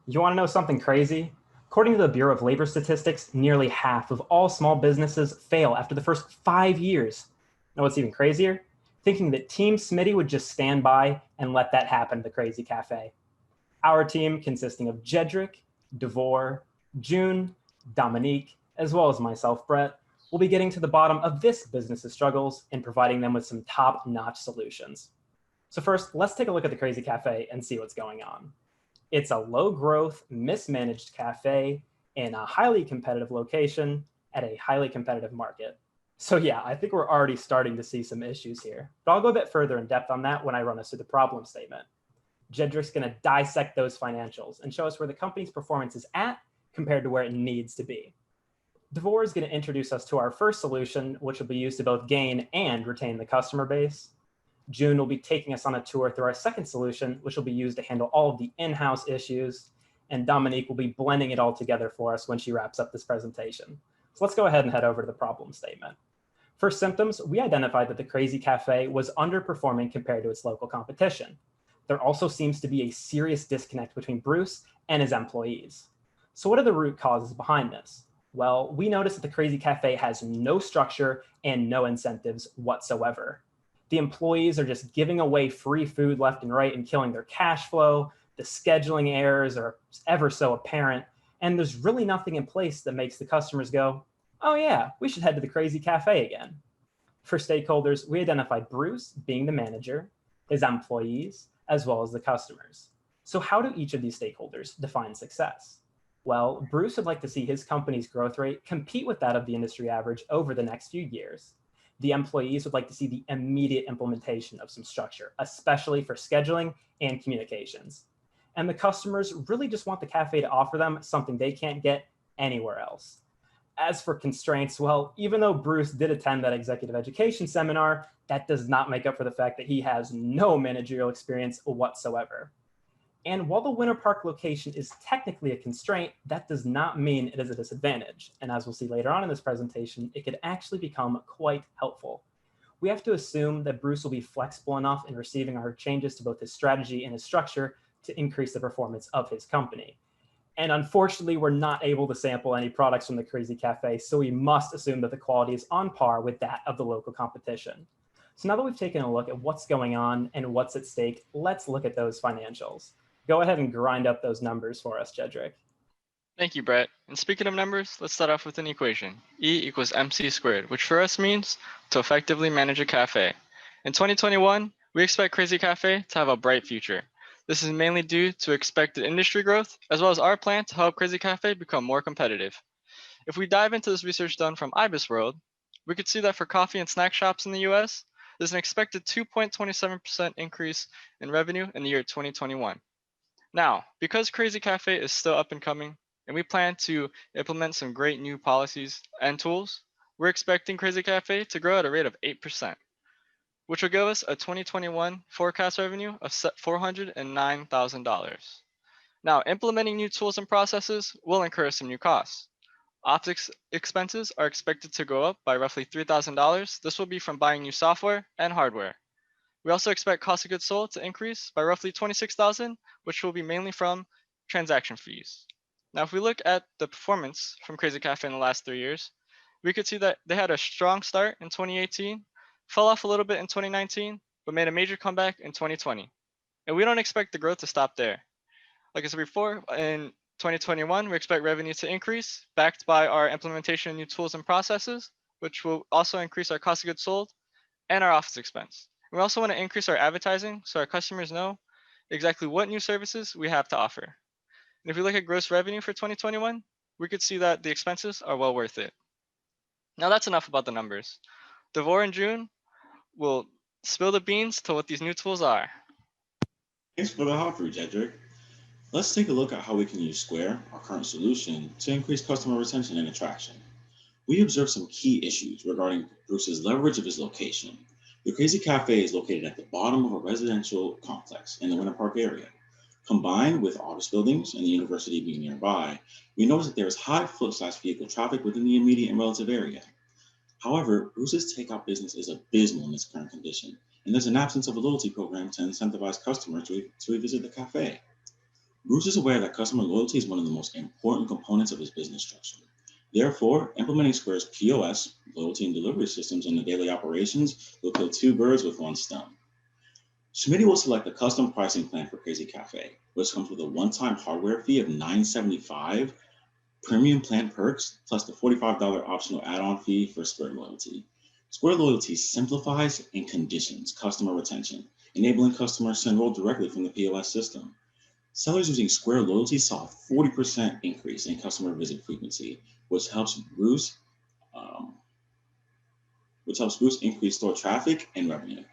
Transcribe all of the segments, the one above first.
You want to know something crazy? According to the Bureau of Labor Statistics, nearly half of all small businesses fail after the first 5 years. Know what's even crazier? Thinking that Team Smitty would just stand by and let that happen to the Crazy Cafe. Our team, consisting of Jedrick, Devore, June, Dominique, as well as myself, Brett, will be getting to the bottom of this business's struggles and providing them with some top-notch solutions. So first, let's take a look at the Crazy Cafe and see what's going on. It's a low growth, mismanaged cafe in a highly competitive location at a highly competitive market. So, yeah, I think we're already starting to see some issues here. But I'll go a bit further in depth on that when I run us through the problem statement. Jedrick's going to dissect those financials and show us where the company's performance is at compared to where it needs to be. Devore is going to introduce us to our first solution, which will be used to both gain and retain the customer base. June will be taking us on a tour through our second solution, which will be used to handle all of the in-house issues. And Dominique will be blending it all together for us when she wraps up this presentation. So let's go ahead and head over to the problem statement. For symptoms, we identified that the Crazy Cafe was underperforming compared to its local competition. There also seems to be a serious disconnect between Bruce and his employees. So what are the root causes behind this? Well, we noticed that the Crazy Cafe has no structure and no incentives whatsoever. The employees are just giving away free food left and right and killing their cash flow. The scheduling errors are ever so apparent. And there's really nothing in place that makes the customers go, oh yeah, we should head to the Crazy Cafe again. For stakeholders, we identified Bruce being the manager, his employees, as well as the customers. So how do each of these stakeholders define success? Well, Bruce would like to see his company's growth rate compete with that of the industry average over the next few years. The employees would like to see the immediate implementation of some structure, especially for scheduling and communications. And the customers really just want the cafe to offer them something they can't get anywhere else. As for constraints, well, even though Bruce did attend that executive education seminar, that does not make up for the fact that he has no managerial experience whatsoever. And while the Winter Park location is technically a constraint, that does not mean it is a disadvantage. And as we'll see later on in this presentation, it could actually become quite helpful. We have to assume that Bruce will be flexible enough in receiving our changes to both his strategy and his structure to increase the performance of his company. And unfortunately, we're not able to sample any products from the Crazy Cafe, so we must assume that the quality is on par with that of the local competition. So now that we've taken a look at what's going on and what's at stake, let's look at those financials. Go ahead and grind up those numbers for us, Jedrick. Thank you, Brett. And speaking of numbers, let's start off with an equation. E equals MC squared, which for us means to effectively manage a cafe. In 2021, we expect Crazy Cafe to have a bright future. This is mainly due to expected industry growth, as well as our plan to help Crazy Cafe become more competitive. If we dive into this research done from IBIS World, we could see that for coffee and snack shops in the US, there's an expected 2.27% increase in revenue in the year 2021. Now, because Crazy Cafe is still up and coming, and we plan to implement some great new policies and tools, we're expecting Crazy Cafe to grow at a rate of 8%, which will give us a 2021 forecast revenue of $409,000. Now, implementing new tools and processes will incur some new costs. Optics expenses are expected to go up by roughly $3,000. This will be from buying new software and hardware. We also expect cost of goods sold to increase by roughly $26,000, which will be mainly from transaction fees. Now, if we look at the performance from Crazy Cafe in the last 3 years, we could see that they had a strong start in 2018, fell off a little bit in 2019, but made a major comeback in 2020. And we don't expect the growth to stop there. Like I said before, in 2021, we expect revenue to increase, backed by our implementation of new tools and processes, which will also increase our cost of goods sold and our office expense. We also want to increase our advertising so our customers know exactly what new services we have to offer. And if we look at gross revenue for 2021, we could see that the expenses are well worth it. Now that's enough about the numbers. Devore and June will spill the beans to what these new tools are. Thanks for the hop through, Jedrick. Let's take a look at how we can use Square, our current solution, to increase customer retention and attraction. We observed some key issues regarding Bruce's leverage of his location. The Crazy Cafe is located at the bottom of a residential complex in the Winter Park area. Combined with office buildings and the university being nearby, we notice that there is high foot/vehicle traffic within the immediate and relative area. However, Bruce's takeout business is abysmal in its current condition, and there's an absence of a loyalty program to incentivize customers to revisit the cafe. Bruce is aware that customer loyalty is one of the most important components of his business structure. Therefore, implementing Square's POS, loyalty and delivery systems in the daily operations will kill two birds with one stone. Schmitty will select a custom pricing plan for Crazy Cafe, which comes with a one-time hardware fee of $975, premium plan perks, plus the $45 optional add-on fee for Square Loyalty. Square Loyalty simplifies and conditions customer retention, enabling customers to enroll directly from the POS system. Sellers using Square Loyalty saw a 40% increase in customer visit frequency, which helps boost increase store traffic and revenue.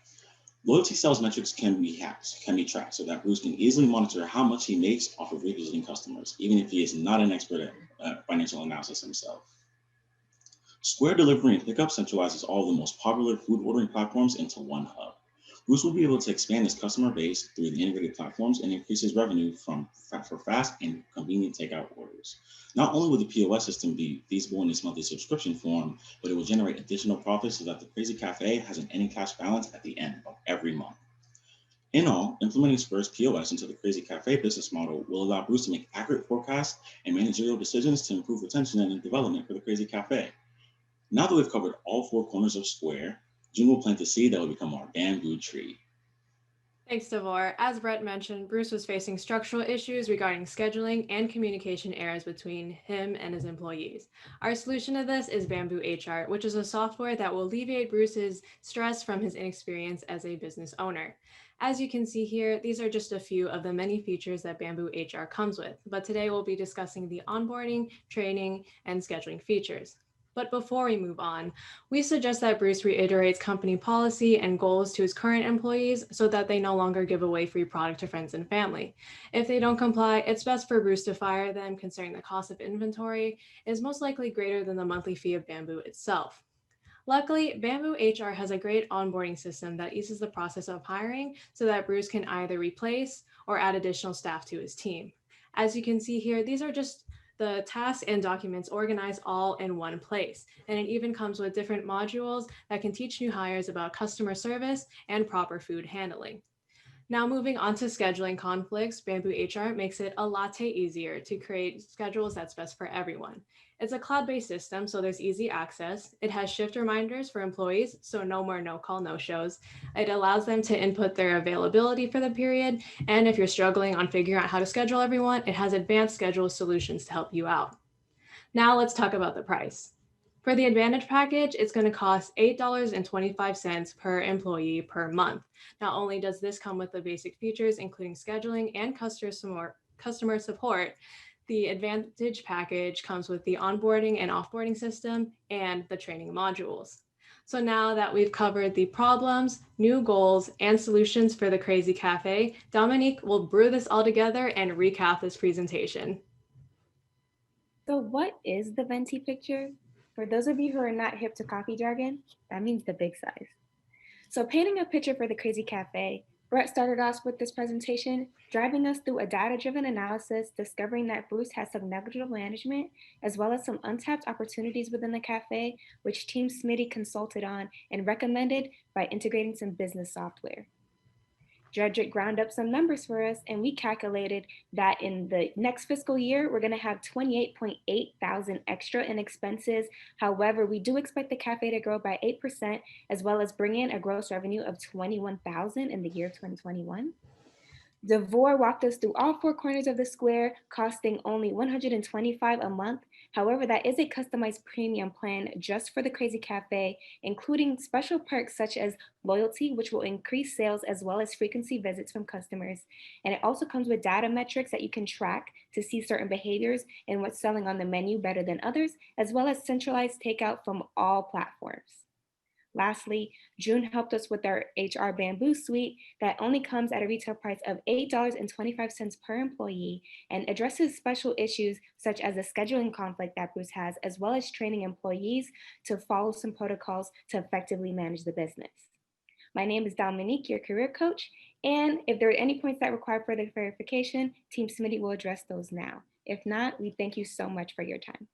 Loyalty sales metrics can be tracked so that Bruce can easily monitor how much he makes off of revisiting customers, even if he is not an expert at financial analysis himself. Square Delivery and Pickup centralizes all the most popular food ordering platforms into one hub. Bruce will be able to expand his customer base through the integrated platforms and increase his revenue for fast and convenient takeout orders. Not only will the POS system be feasible in its monthly subscription form, but it will generate additional profits so that the Crazy Cafe has an ending cash balance at the end of every month. In all, implementing Square's POS into the Crazy Cafe business model will allow Bruce to make accurate forecasts and managerial decisions to improve retention and development for the Crazy Cafe. Now that we've covered all four corners of Square, June will plant the seed that will become our bamboo tree. Thanks, Devor. As Brett mentioned, Bruce was facing structural issues regarding scheduling and communication errors between him and his employees. Our solution to this is BambooHR, which is a software that will alleviate Bruce's stress from his inexperience as a business owner. As you can see here, these are just a few of the many features that BambooHR comes with, but today we'll be discussing the onboarding, training, and scheduling features. But before we move on, we suggest that Bruce reiterates company policy and goals to his current employees so that they no longer give away free product to friends and family. If they don't comply, it's best for Bruce to fire them, considering the cost of inventory is most likely greater than the monthly fee of Bamboo itself. Luckily, BambooHR has a great onboarding system that eases the process of hiring so that Bruce can either replace or add additional staff to his team. As you can see here, these are just the tasks and documents organized all in one place. And it even comes with different modules that can teach new hires about customer service and proper food handling. Now moving on to scheduling conflicts, BambooHR makes it a latte easier to create schedules that's best for everyone. It's a cloud-based system, so there's easy access. It has shift reminders for employees, so no more no-call, no-shows. It allows them to input their availability for the period, and if you're struggling on figuring out how to schedule everyone, it has advanced schedule solutions to help you out. Now let's talk about the price. For the Advantage package, it's going to cost $8.25 per employee per month. Not only does this come with the basic features, including scheduling and customer support, the Advantage package comes with the onboarding and offboarding system and the training modules. So now that we've covered the problems, new goals, and solutions for the Crazy Cafe, Dominique will brew this all together and recap this presentation. So what is the venti picture? For those of you who are not hip to coffee jargon, that means the big size. So painting a picture for the Crazy Cafe, Brett started us with this presentation, driving us through a data-driven analysis, discovering that Bruce has some negligible management, as well as some untapped opportunities within the cafe, which Team Smitty consulted on and recommended by integrating some business software. Jedrick ground up some numbers for us, and we calculated that in the next fiscal year, we're going to have 28.8 thousand extra in expenses. However, we do expect the cafe to grow by 8%, as well as bring in a gross revenue of 21,000 in the year 2021. Devor walked us through all four corners of the square, costing only $125 a month. However, that is a customized premium plan just for the Crazy Cafe, including special perks such as loyalty, which will increase sales as well as frequency visits from customers. And it also comes with data metrics that you can track to see certain behaviors and what's selling on the menu better than others, as well as centralized takeout from all platforms. Lastly, June helped us with our HR Bamboo suite that only comes at a retail price of $8.25 per employee and addresses special issues such as the scheduling conflict that Bruce has, as well as training employees to follow some protocols to effectively manage the business. My name is Dominique, your career coach, and if there are any points that require further verification, Team Smitty will address those now. If not, we thank you so much for your time.